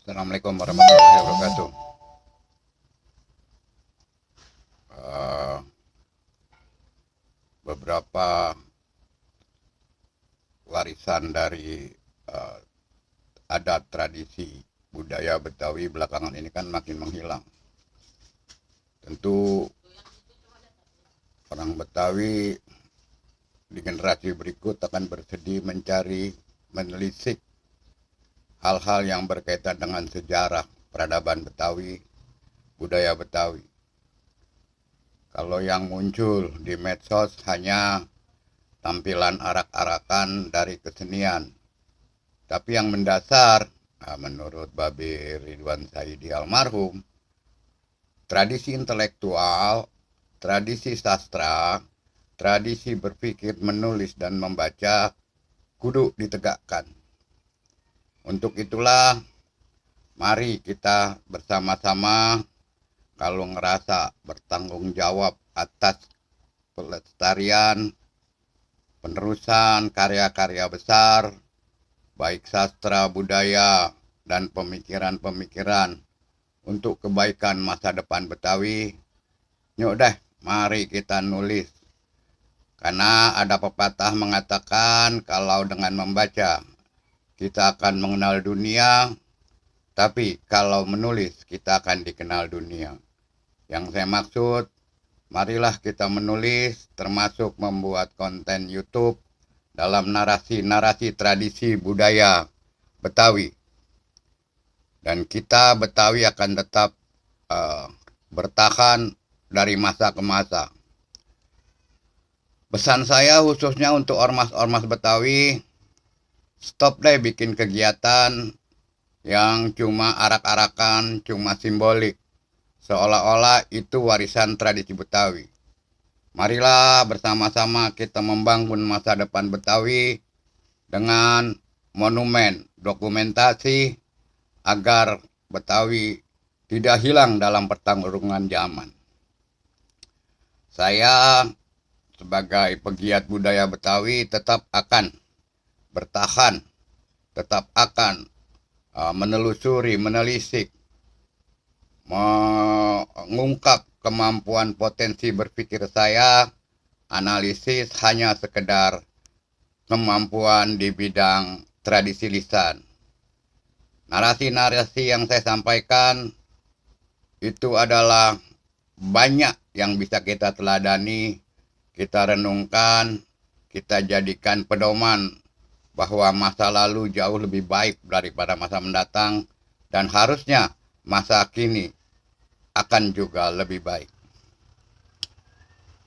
Assalamualaikum warahmatullahi wabarakatuh. Eh, Beberapa warisan dari eh, adat tradisi budaya Betawi belakangan ini kan makin menghilang. Tentu orang Betawi di generasi berikut akan bersedih mencari, menelisik hal-hal yang berkaitan dengan sejarah peradaban Betawi, budaya Betawi. Kalau yang muncul di medsos hanya tampilan arak-arakan dari kesenian. Tapi yang mendasar, menurut Babe Ridwan Saidi almarhum, tradisi intelektual, tradisi sastra, tradisi berpikir, menulis, dan membaca kudu ditegakkan. Untuk itulah, mari kita bersama-sama kalau ngerasa bertanggung jawab atas pelestarian, penerusan karya-karya besar, baik sastra, budaya, dan pemikiran-pemikiran untuk kebaikan masa depan Betawi. Yuk deh, mari kita nulis. Karena ada pepatah mengatakan kalau dengan membaca kita akan mengenal dunia, tapi kalau menulis kita akan dikenal dunia. Yang saya maksud, marilah kita menulis, termasuk membuat konten YouTube dalam narasi-narasi tradisi budaya Betawi. Dan kita Betawi akan tetap bertahan dari masa ke masa. Pesan saya khususnya untuk ormas-ormas Betawi, stop deh bikin kegiatan yang cuma arak-arakan, cuma simbolik. Seolah-olah itu warisan tradisi Betawi. Marilah bersama-sama kita membangun masa depan Betawi dengan monumen, dokumentasi agar Betawi tidak hilang dalam pertarungan zaman. Saya sebagai pegiat budaya Betawi tetap akan bertahan, tetap akan menelusuri, menelisik, mengungkap kemampuan potensi berpikir saya, analisis hanya sekedar kemampuan di bidang tradisi lisan. Narasi-narasi yang saya sampaikan itu adalah banyak yang bisa kita teladani, kita renungkan, kita jadikan pedoman bahwa masa lalu jauh lebih baik daripada masa mendatang dan harusnya masa kini akan juga lebih baik.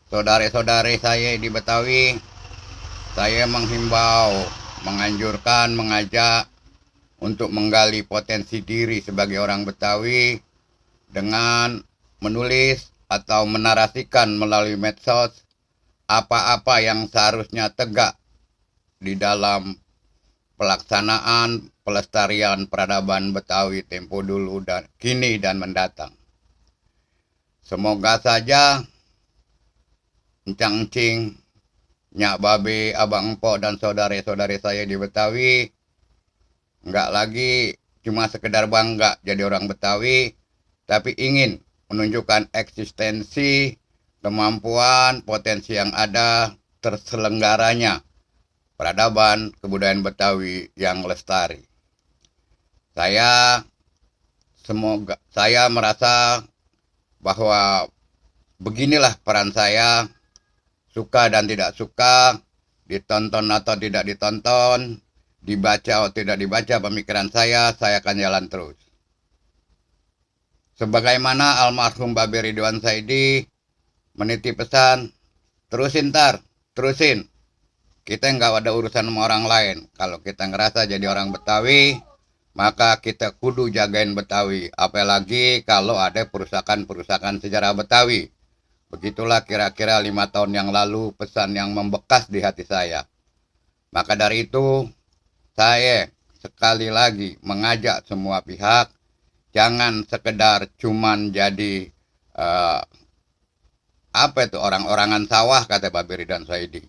Saudara-saudari saya di Betawi, saya menghimbau, menganjurkan, mengajak untuk menggali potensi diri sebagai orang Betawi dengan menulis atau menarasikan melalui medsos apa-apa yang seharusnya tegak di dalam pelaksanaan pelestarian peradaban Betawi tempo dulu dan kini dan mendatang. Semoga saja Encang-encing, Nyak Babe, Abang Empok, dan saudara-saudari saya di Betawi nggak lagi cuma sekedar bangga jadi orang Betawi, tapi ingin menunjukkan eksistensi, kemampuan, potensi yang ada terselenggaranya peradaban kebudayaan Betawi yang lestari. Saya merasa bahwa beginilah peran saya, suka dan tidak suka, ditonton atau tidak ditonton, dibaca atau tidak dibaca pemikiran saya akan jalan terus. Sebagaimana almarhum Babe Ridwan Saidi menitip pesan, terusin terusin. Kita nggak ada urusan sama orang lain. Kalau kita ngerasa jadi orang Betawi, maka kita kudu jagain Betawi. Apalagi kalau ada perusakan-perusakan sejarah Betawi. Begitulah kira-kira 5 tahun yang lalu pesan yang membekas di hati saya. Maka dari itu, saya sekali lagi mengajak semua pihak, jangan sekedar cuman jadi orang-orangan sawah, kata Babe Ridwan Saidi.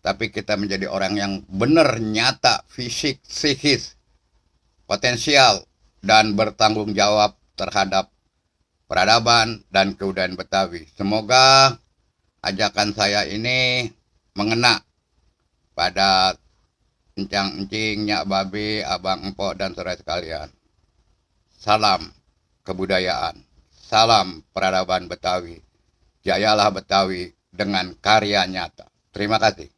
Tapi kita menjadi orang yang benar, nyata, fisik, psikis, potensial, dan bertanggung jawab terhadap peradaban dan kebudayaan Betawi. Semoga ajakan saya ini mengena pada encang-encing, nyak babe, abang empok, dan saudara sekalian. Salam kebudayaan, salam peradaban Betawi. Jayalah Betawi dengan karya nyata. Terima kasih.